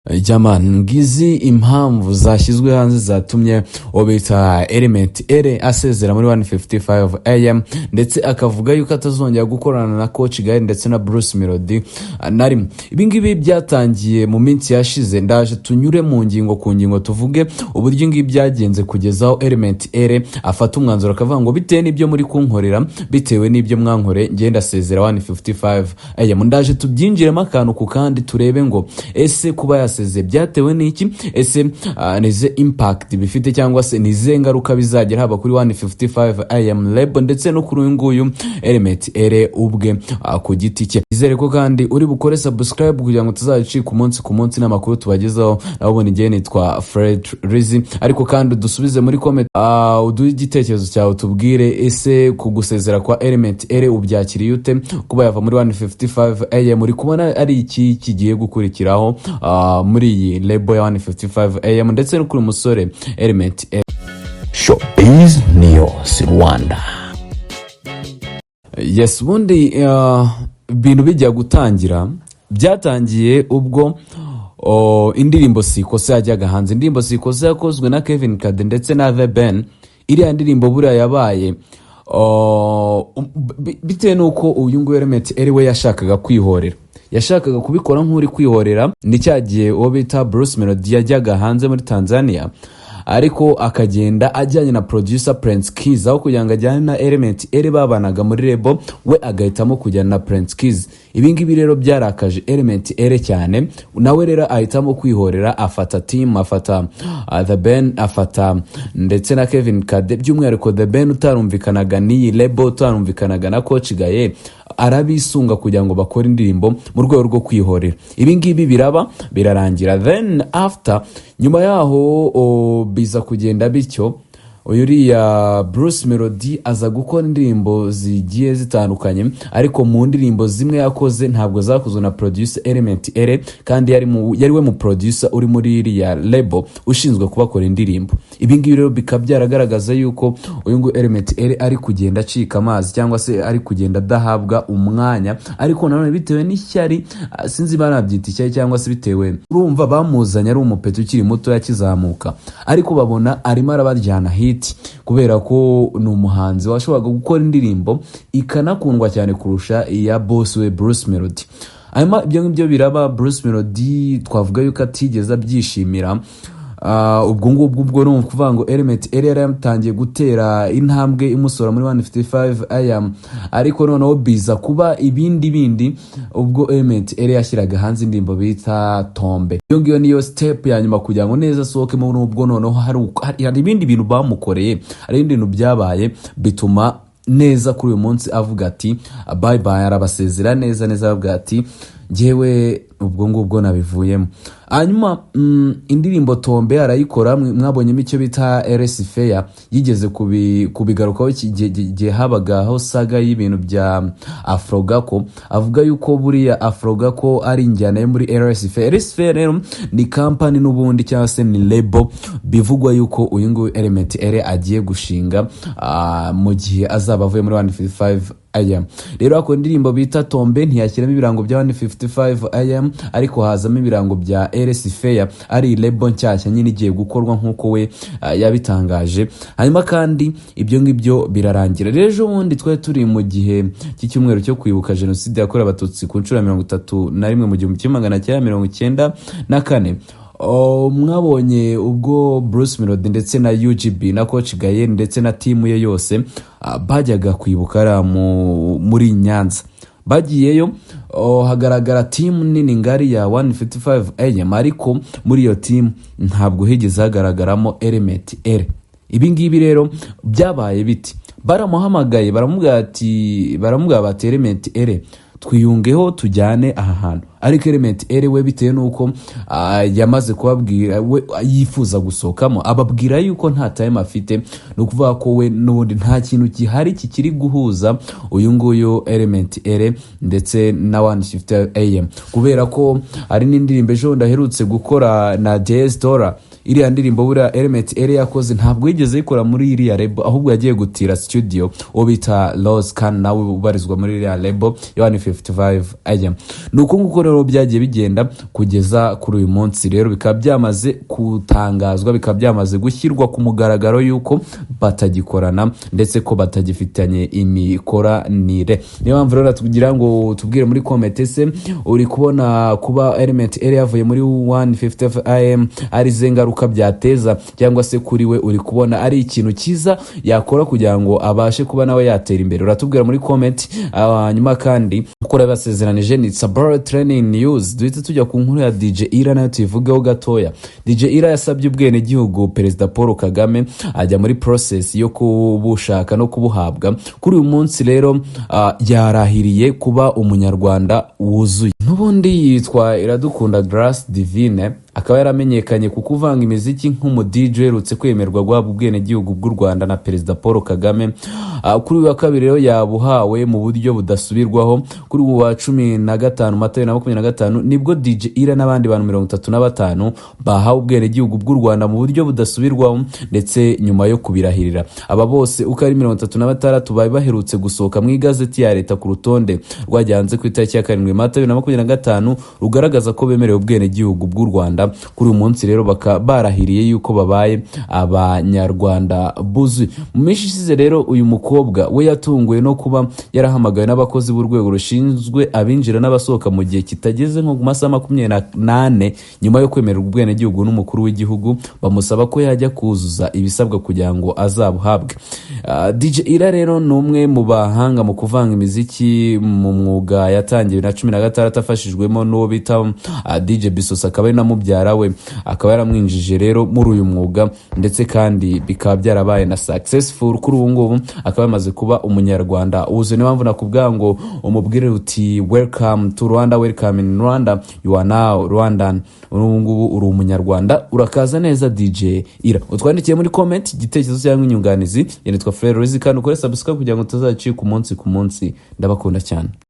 Jamani, ngizi impamvu zashyizwe hanze zatumye obita ELEMENT ELÉÉH asezera muri 155 AM ndetse akavuga yuko atazongera gukorana na Coach Gael ndetse na Bruce Melodie narimwe. Ibingibi byatangiye mu minsi yashize, ndaje tunyure mu ngingo ku ngingo tuvuge uburyo ngibi byagenze kugezaho ELEMENT ELÉÉH afata umwanzuro akavuga ngo bitewe n'ibyo muri kunkorera, bitewe n'ibyo mwankore ngenda sezera 155 AM. Ndaje tubyinjiremo akantu ku kandi turebe ngo ese kuba yaseze byatewe n'iki, ese nize impact bifite cyangwa se nize ngaruka bizagera haba kuri 155 AM Reba ndetse no kuri uyu nguyu ELEMENT ELÉÉH ubwe ku giti cye. Izere ko kandi uri bukore subscribe kugira ngo tuzacika umunsi ku munsi n'amakuru tubagezaho. Nabo ngiye nitwa Fred Rizzi, ariko kandi dusubize muri comment uduhe igitekerezo cyawe tubwire ese kugusezera kwa ELEMENT ELÉÉH ubyakiriye ute, kuba yava muri 155 AM uri kubona ari iki kigiye gukurikiraho muri iyi Reba ya 155 AM ndetse no kuri umusore ELEMENT ELÉÉH. Showbiz News Rwanda. Yes, bundi bintu bijya gutangira byatangiye ubwo indirimbo Sikose yajyaga hanze. Indirimbo Sikose yakozwe na Kevin Kade ndetse na The Ben. Iriya ndirimbo buriya yabaye bitewe nuko uyu nguyu ELEMENT ELÉÉH we yashakaga kwihorera, yashakaga kubikora nk'uri kwihorera. Ni cyagiye uwo bita Bruce Melodie yajyaga hanze muri Tanzania, ariko akagenda ajyanye na producer Prince Keys aho kugira ngo ajyane na ELEMENT ELÉÉH babanaga muri Reba, we agahitamo kujyana na Prince Keys. Ibingibi rero byarakaje ELEMENT ELÉÉH cyane, nawe rero ahitamo kwihorera, afata team, afata The Ben, afata ndetse na Kevin Kade. By'umwihariko The Ben utarumvikanaga n'iyi Reba, utarumvikanaga na Coach Gael, arabisunga kugira ngo bakore indirimbo mu rwego rwo kwihorera. Ibingibi birarangira. Then after, nyuma yaho biza kugenda bityo, uyuriya Bruce Melodie aza gukora indirimbo zigiye zitandukanye, ariko mu ndirimbo zimwe yakoze ntabwo zakozwe na producer ELEMENT ELÉÉH, kandi yari we mu producer uri muri iriya Reba ushinzwe kubakora indirimbo. Ibingibi rero bikabyaragaragaza yuko uyu ngo ELEMENT ELÉÉH ari kugenda acika amazi cyangwa se ari kugenda dahabwa umwanya, ariko nanone bitewe n'ishyari, sinzi banabyita ishyari cyangwa se bitewe, urumva bamuzanye ari umupeto ukiri muto yakizamuka, ariko babona arimo arabaryana hit kubera ko ni umuhanzi washoboraga gukora indirimbo ikanakundwa cyane kurusha iya boss we Bruce Melodie. Hanyuma ibyo ngibyo biraba, Bruce Melodie twavuga yuko atigeze abyishimira. Ubwo no kuvuga ngo ELEMENT ELÉÉH yatangiye gutera intambwe imusora muri 155 AM, ariko noneho biza kuba ibindi ubwo ELEMENT ELÉÉH yashyiraga hanze indirimbo bita Tombe. Iyo ngiyo niyo step ya nyuma kugira ngo neza sohoke mu nubwo noneho hari ibindi bintu bamukoreye, hari ibintu byabaye bituma neza kuri uyu munsi avuga ati bye bye, arabasezera neza avuga ati ngewe ubwo ngubwo nabivuyemo. Hanyuma indirimbo Tombe arayikora, mwabonyemo icyo bita Eleeéh yigeze kubigarukaho igihe habagaho saga y'ibintu bya Afrogako, avuga yuko buriya Afrogako ari injyana yo muri Eleeéh. Eleeéh rero ni company n'ubundi cyangwa se ni Reba bivugwa yuko uyu nguyu ELEMENT ELÉÉH agiye gushinga mu gihe azaba avuye muri 155 AM. Rero ako indirimbo bita Tombe ntiyashyiramo ibirango bya 155 AM, ariko hazamo ibirango bya Eleeéh, ari Reba nshyashya nyine igiye gukorwa nk'uko we yabitangaje. Hanyuma kandi ibyo ngibyo birarangira. Rero ubundi twari turi mu gihe cy'icyumweru cyo kwibuka jenoside yakorewe abatutsi ku nshuro 31 mu 1994. Mwabonye ubwo Bruce Melodie ndetse na UGB na Coach Gael ndetse na team ye yose bajyaga kwibuka muri Nyanza. Bagiyeyo hagaragara team nini ngari ya 155 AM, ariko muri iyo team ntabwo higeze hagaragaramo ELEMENT ELÉÉH. Ibingibi rero byabaye biti, baramuhamagaye baramubwira bati ELEMENT ELÉÉH twiyungeho tujyane aha hantu, ariko ELEMENT ELÉÉH we bitewe nuko yamaze kubabwira we yifuza gusohokamo, ababwira yuko nta time afite, no kuvuga ko we n'ubundi nta kintu gihari kikiri guhuza uyu nguyu ELEMENT ELÉÉH ndetse na 155 AM, kubera ko ari n'indirimbo ejo ndaherutse gukora na JS Dora iriya ndirimbo buriya Element ELEÉH yakoze ntabwo yigeze yikora muri iriya label, ahubwo yagiye gutira studio uwo bita Rose kandi nawe ubarizwa muri iriya label ya 155 ajya. Nuko nguko rero byagiye bigenda kugeza kuri uyu munsi rero bikaba byamaze kutangazwa, bikaba byamaze gushyirwa ku mugaragaro yuko batagikorana ndetse ko batagifitanye imikoranire. Niyo mpamvu rero tugira ngo tubwire muri comment ese uri kubona kuba Element ELEÉH yavuye muri 155 am ari zengaruka byateza, cyangwa se kuri we uri kubona ari ikintu cyiza yakora kugira ngo abashe kuba nawe yatera imbere? Uratubwira muri comment. Nyuma kandi uko basezeranije ni Sabara Training News duhita tujya ku nkuru ya DJ Ira nayo tuyivugeho gatoya. DJ Ira yasabye ubwene gihugu Perezida Paul Kagame ajya muri process yo kubushaka no kubuhabwa. Kuri uyu munsi rero yarahiriye kuba umunyarwanda wuzuye. Nubundi yitwa Iradukunda Grace Divine, akaba yaramenyekanye ku kuvanga imiziki nk'umu DJ rutse kwemerwa guhabwa ubwene gihugu bw'u Rwanda na Perezida Paul Kagame. Kuri wa kabiri rero yabuhawe mu buryo budasubirwaho kuri wa 15 Mata 2025 nibwo DJ Ira n'abandi bantu 35 bahawe ubwene gihugu bw'u Rwanda mu buryo budasubirwaho, ndetse nyuma yo kubirahirira. Aba bose uko ari 36 bayi baherutse gusohoka mu igazeti ya leta ku rutonde rwajyanze ku itariki ya 7 Mata 2025 rugaragaza ko bemerewe ubwene gihugu bw'u Rwanda. Kuri uyu munsi rero barahiriye yuko babaye abanyarwanda buzuye. Mu minsi ishize rero uyu mukobwa we yatunguwe no kuba yarahamagaye n'abakozi b'urwego rushinzwe abinjira n'abasohoka mu gihe kitageze nko mu masaha 28 nyuma yo kwemererwa ubwene gihugu n'umukuru w'igihugu, bamusaba ko yajya kuzuza ibisabwa kugira ngo azabuhabwe. DJ Ira rero ni umwe mu bahanga mu kuvanga imiziki mu mwuga yatangiye na 2016 afashijwemo n'uwo bita DJ Bisosa, akaba ari namubyara we, akaba yaramwinjije rero muri uyu mwuga, ndetse kandi bikaba byarabaye na successful. Kuri ubu ngubu akaba yamaze kuba umunyarwanda wuzuye. Niyo mpamvu nakubwira ngo umubwire uti welcome to Rwanda, welcome in Rwanda, you are now Rwandan. Ubu ngubu uri umunyarwanda, urakaza neza DJ Ira. Utwandikiye muri comment igitekerezo cyangwa inyunganizi. Yanitwa Frere Rizika, ukore subscribe kugira ngo utazacika ku munsi. Ndabakunda cyane.